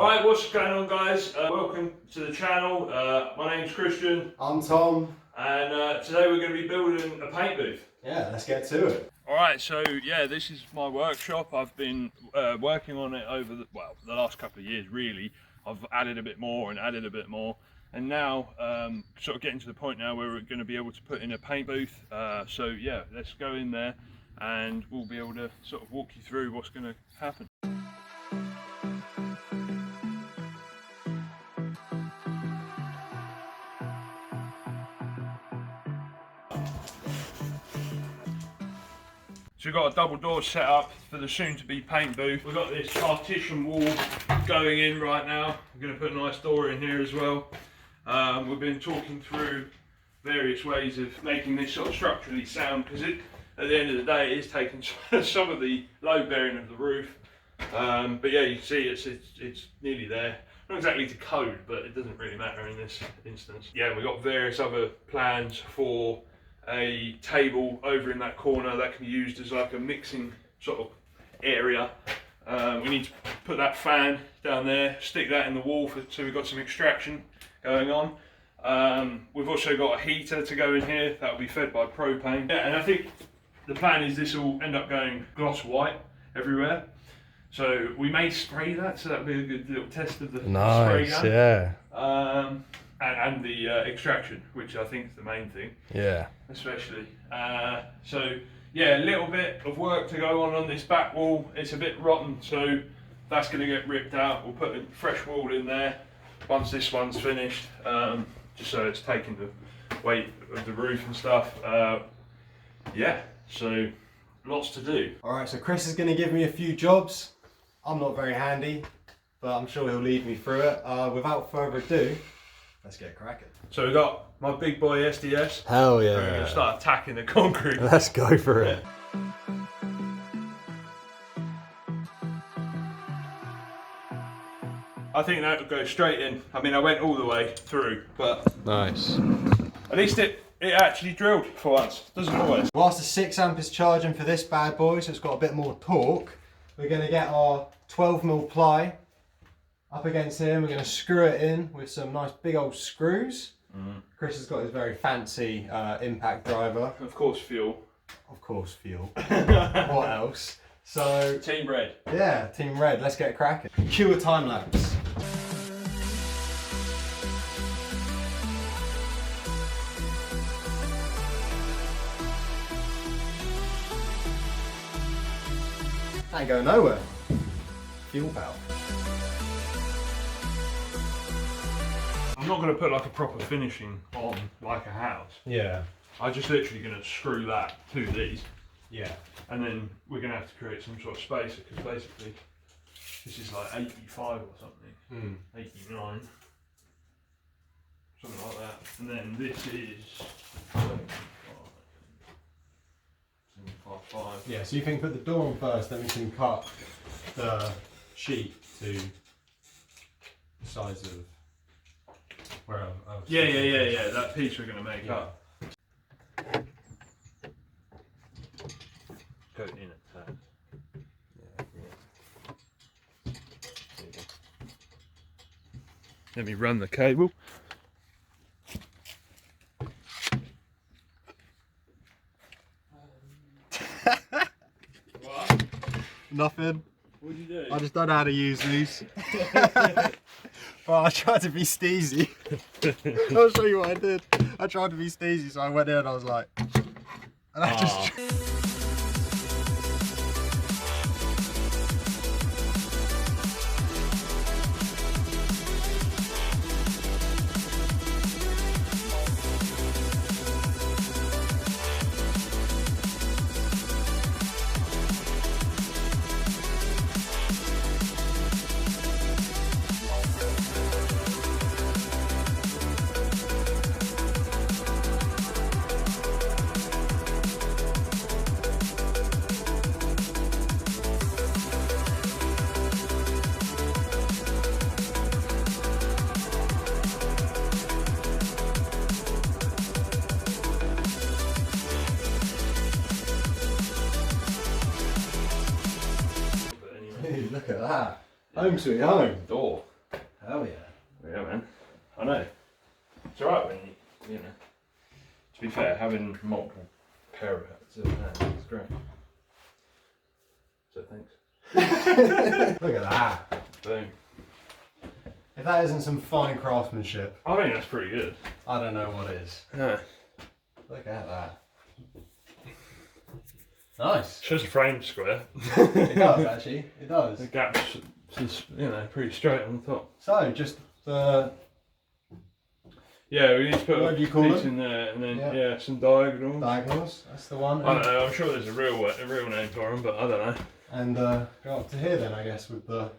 Alright, what's going on, guys? Welcome to the channel. My name's Christian. I'm Tom. And today we're going to be building a paint booth. Yeah, let's get to it. Alright, so yeah, this is my workshop. I've been working on it over the last couple of years, really. I've added a bit more and added a bit more. And now, sort of getting to the point now where we're going to be able to put in a paint booth. So yeah, let's go in there and we'll be able to sort of walk you through what's going to happen. So we've got a double door set up for the soon to be paint booth. We've got this partition wall going in right now. I'm going to put a nice door in here as well. We've been talking through various ways of making this sort of structurally sound, because at the end of the day it is taking some of the load bearing of the roof. But yeah, you can see it's nearly there. Not exactly to code, but it doesn't really matter in this instance. Yeah, we've got various other plans for a table over in that corner that can be used as like a mixing sort of area. We need to put that fan down there, stick that in the wall so we've got some extraction going on. We've also got a heater to go in here that will be fed by propane. Yeah, and I think the plan is this will end up going gloss white everywhere. So we may spray that, so that'll be a good little test of the spray gun. Yeah. And the extraction, which I think is the main thing. Yeah. Especially. So yeah, a little bit of work to go on this back wall. It's a bit rotten, so that's going to get ripped out. We'll put a fresh wall in there once this one's finished, just so it's taking the weight of the roof and stuff. Yeah, so lots to do. Alright, so Chris is going to give me a few jobs. I'm not very handy, but I'm sure he'll lead me through it. Without further ado, let's get cracking. So we've got my big boy SDS. Hell yeah. We're going to start attacking the concrete. Let's go for it. I think that will go straight in. I mean, I went all the way through, but Nice. at least it actually drilled for once. Doesn't always. Whilst the 6 amp is charging for this bad boy, so it's got a bit more torque, we're going to get our 12mm ply up against here. We're going to screw it in with some nice big old screws. Chris has got his very fancy impact driver. Of course, fuel. Of course, fuel. What else? So, Team Red. yeah, Team Red, let's get cracking. Cue a time lapse. Ain't going nowhere. Fuel power. I'm not going to put like a proper finishing on like a house. Yeah. I'm just literally going to screw that to these, Yeah. and then we're going to have to create some sort of spacer, because basically this is like 85 or something, 89, something like that, and then this is 75. Yeah, so you can put the door on first, then we can cut the sheet to the size of where else. Yeah, that piece we're going to make up. Go in at that. Let me run the cable. What? Nothing. What'd you do? I just don't know how to use these. Well, I tried to be steezy. I'll show you what I did. I tried to be steezy, so I went in and I was like, and I just. Look at that. Home sweet home. Door. To be fair, having multiple pair of hands is great. So thanks. Look at that. Boom. If that isn't some fine craftsmanship, I think that's pretty good. I don't know what is. Yeah. Look at that. Nice. It's just a frame square. It does actually. It does. The gap's just, pretty straight on the top. So just the Yeah, we need to put What a do you call piece it? in there, and then Yeah. some diagonals. diagonals. That's the one. I don't know. I'm sure there's a real name for them, but I don't know. And go up to here then, I guess, with the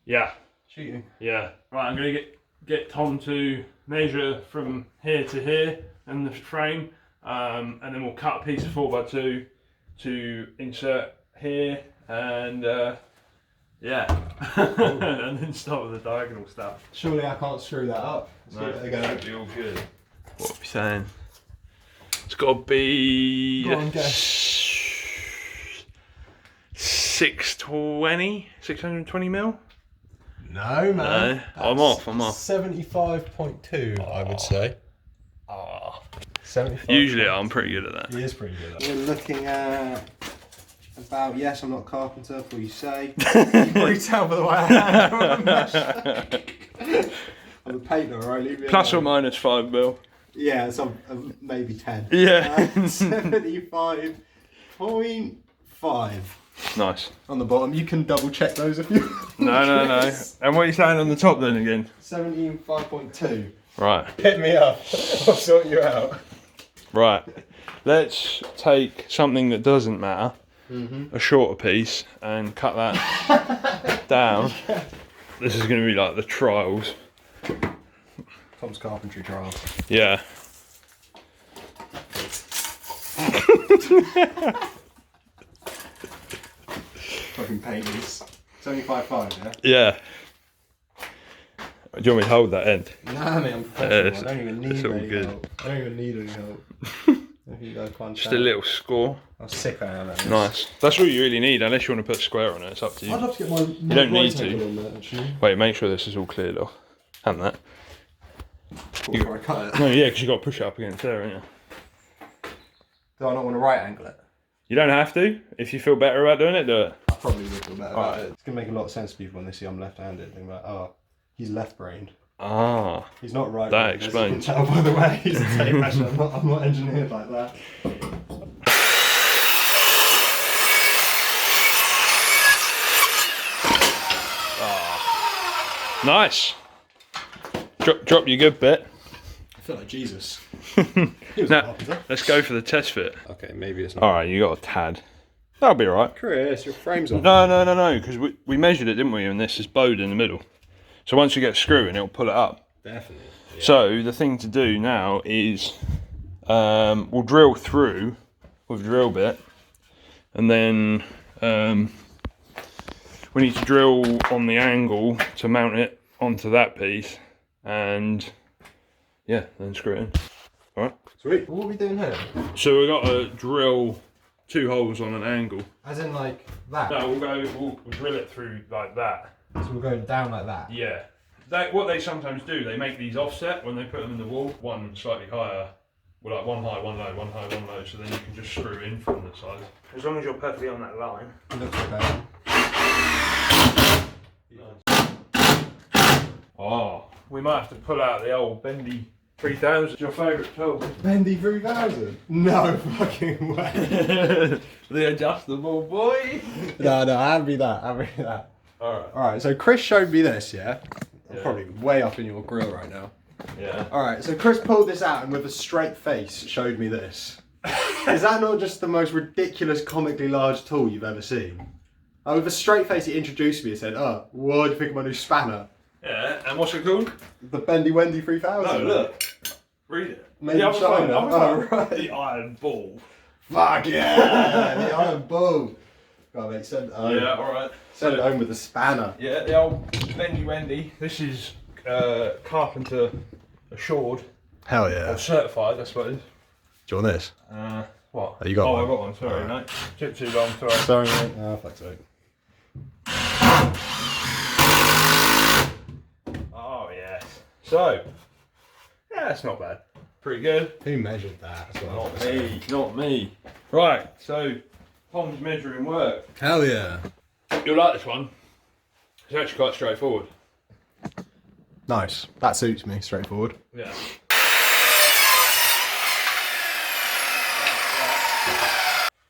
Yeah, shooting. yeah. Right, I'm gonna get Tom to measure from here to here and the frame, and then we'll cut a piece of 4x2 to insert here, and and then start with the diagonal stuff. Surely I can't screw that up. No, Let's give it a go. it'll be all good. What are we saying? It's got to be Go on, guess. 620 mil. No, man. No, I'm off. 75.2, I would say. Oh. 75. Usually I'm pretty good at that. He is pretty good at that. We're looking at about, yes, I'm not a carpenter, what you say. You can tell by the way I am. I'm a painter, right? Leave me Plus or alone. minus 5 mil. Yeah, so maybe 10. Yeah. 75.5 Nice. on the bottom. You can double check those if you No. And what are you saying on the top then again? 75.2. Right. Hit me up. I'll sort you out. Right. Let's take something that doesn't matter, a shorter piece, and cut that down. This is going to be like the trials. Tom's carpentry trial. Yeah. Fucking painters. 75.5, yeah? Yeah. Do you want me to hold that end? Nah, mate, I'm professional. it's- I don't even need it's all any good. help. I don't even need any help. If you guys can't Just tell a little score. how sick I am at this. Nice. That's all you really need, unless you want to put a square on it. It's up to I'd you. love to get my don't need right to. angle on that, actually. Wait, make sure this is all cleared off. And that. Before I cut it. No, yeah, because you got to push it up against there, ain't you? Do I not want to right angle it? You don't have to. If you feel better about doing it, do it. I probably would feel better about Alright. it. It's going to make a lot of sense to people when they see I'm left-handed. Think about, oh, he's left-brained. Ah. He's not right. That as explains. You can tell by the way he's tape measure. I'm not engineered like that. Nice. Drop your good bit. I feel like Jesus. Now, let's go for the test fit. Okay, maybe it's not. Alright, you got a tad. That'll be alright. Chris, your frame's on. No, because we measured it, didn't we? And this is bowed in the middle. So once you get screwing, it'll pull it up. Definitely. Yeah. So the thing to do now is we'll drill through with a drill bit, and then we need to drill on the angle to mount it onto that piece, and yeah, then screw it in. All right. Sweet. What are we doing here? So we've got to drill 2 holes on an angle. As in like that? No, we'll drill it through like that. So we're going down like that? Yeah. What they sometimes do, they make these offset when they put them in the wall. One slightly higher, well, like one high, one low, one high, one low, so then you can just screw in from the side. As long as you're perfectly on that line. It looks okay. Oh, we might have to pull out the old Bendy 3000. Your favourite tool? Bendy 3000? No fucking way. The adjustable boy. No, I'll be that. Alright. Alright, so Chris showed me this, yeah? I'm Yeah. probably way up in your grill right now. Yeah. Alright, so Chris pulled this out and with a straight face showed me this. Is that not just the most ridiculous, comically large tool you've ever seen? With a straight face he introduced me and said, oh, what do you think of my new spanner? Yeah, and what's it called? The Bendy Wendy 3000. No, look. Read it. Made in China. Oh, right. The iron ball. Fuck yeah! The iron bull. Gotta make sense. Yeah, alright. Send it home with a spanner. Yeah, the old Bendy Wendy. This is carpenter assured, Hell yeah. or certified, I suppose. Do you want this? What? Oh, you got one? I got one. Sorry, mate. Took too long. Sorry. Sorry, mate. Oh, fuck's sake. Oh yes. So, yeah, it's not bad. Pretty good. Who measured that as well? Not me, not me. Right, so Tom's measuring work. Hell yeah. You'll like this one. It's actually quite straightforward. Nice. That suits me, straightforward. Yeah.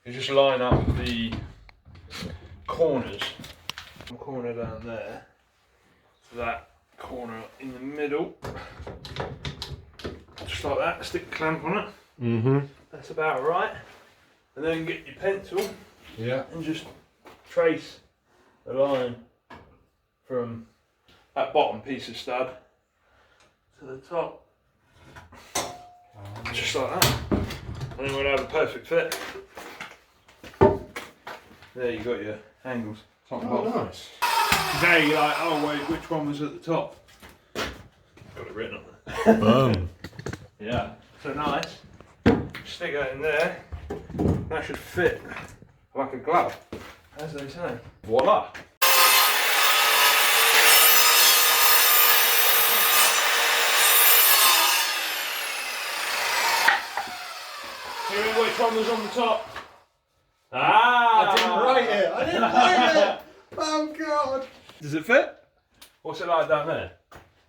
You just line up the corners. One corner down there. That corner in the middle. Just like that, stick the clamp on it. Mm-hmm. That's about right. And then get your pencil Yeah. and just trace the line from that bottom piece of stud to the top. Just like that. And then we'll have a perfect fit. There you got your angles. Top and bottom. Nice. Now you're like, oh wait, which one was at the top? Got it written on there. Boom. Yeah. So nice. Stick that in there. That should fit like a glove, as they say. Voila. See which one was on the top? Ah! I didn't write it. I didn't write it. Oh god. Does it fit? What's it like down there?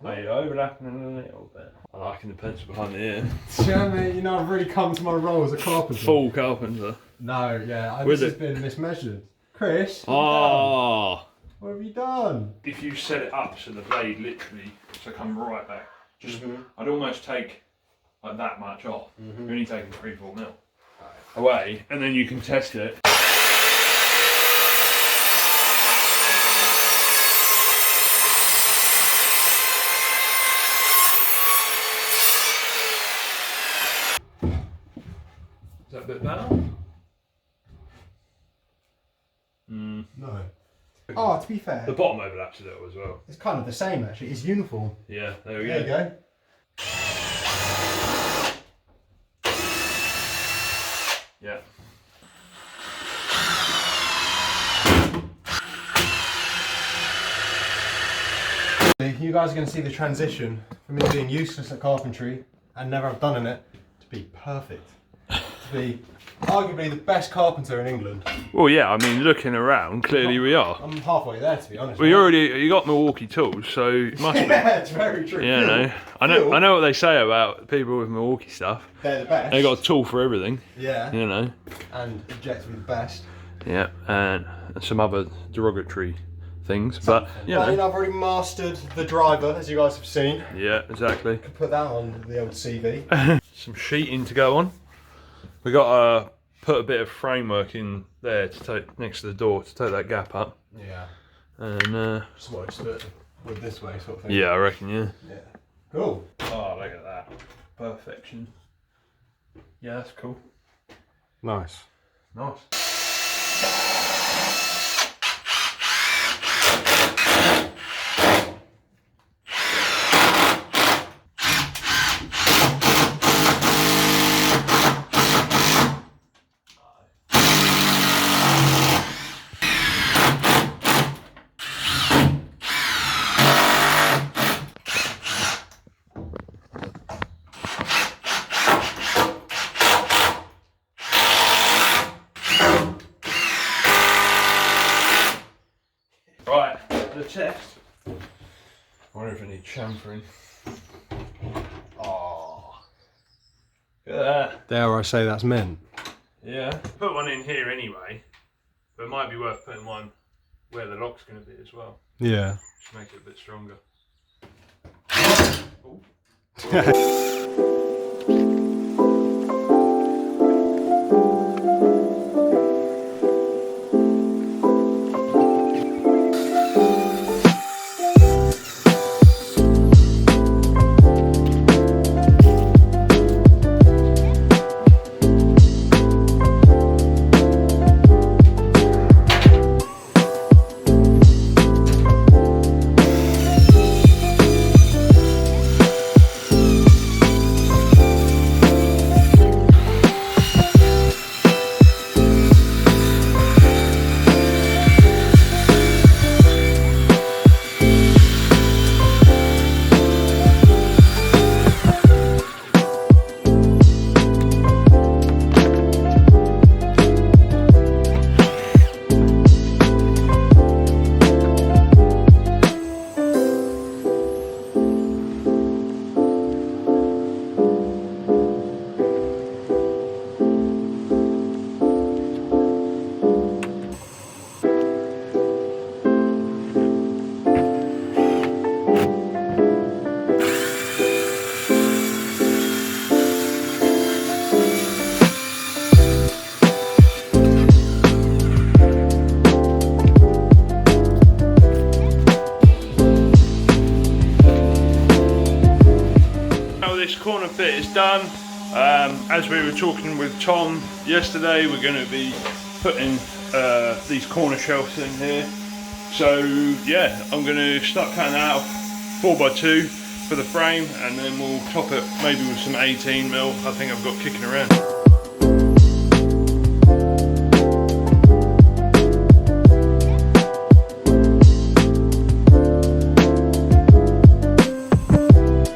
Oh, you're overlapping a little bit. I liking the pencil behind the ear. Damn it, you know I've really come to my role as a carpenter. Full carpenter. No, yeah, With this has it. been mismeasured. Chris, Oh! what have you done? If you set it up so the blade literally to come right back, just I'd almost take like that much off. You're only taking 3-4 mil away, and then you can test it. Is that a bit better? No. Oh, to be fair, The bottom overlaps a little as well. it's kind of the same actually. It's uniform. Yeah, there we There you go. Yeah. You guys are going to see the transition from me being useless at carpentry and never have done in it to be perfect. To be arguably the best carpenter in England. Well, yeah. I mean, looking around, clearly we are. I'm halfway there, to be honest. Well, you got Milwaukee tools, so it must be. Yeah, it's very true. Yeah, no. I know what they say about people with Milwaukee stuff. They're the best. They got a tool for everything. Yeah. You know. And objectively the best. Yeah, and some other derogatory things, but you But, know. I've already mastered the driver, as you guys have seen. Yeah, exactly. Could put that on the old CV. Some sheeting to go on. We got to put a bit of framework in there to take next to the door to take that gap up. Yeah. And Just what I just put with this way sort of thing. yeah, I reckon. Yeah. Yeah. Cool. Oh, look at that. Perfection. Yeah, that's cool. Nice. Nice. Right, the chest. I wonder if I need chamfering. Oh, look at that. Dare I say that's mint? Yeah. Put one in here anyway, but it might be worth putting one where the lock's going to be as well. Yeah. Just make it a bit stronger. this corner bit is done, as we were talking with Tom yesterday, we're going to be putting these corner shelves in here. So yeah, I'm going to start cutting out 4x2 for the frame, and then we'll top it maybe with some 18mm I think I've got kicking around.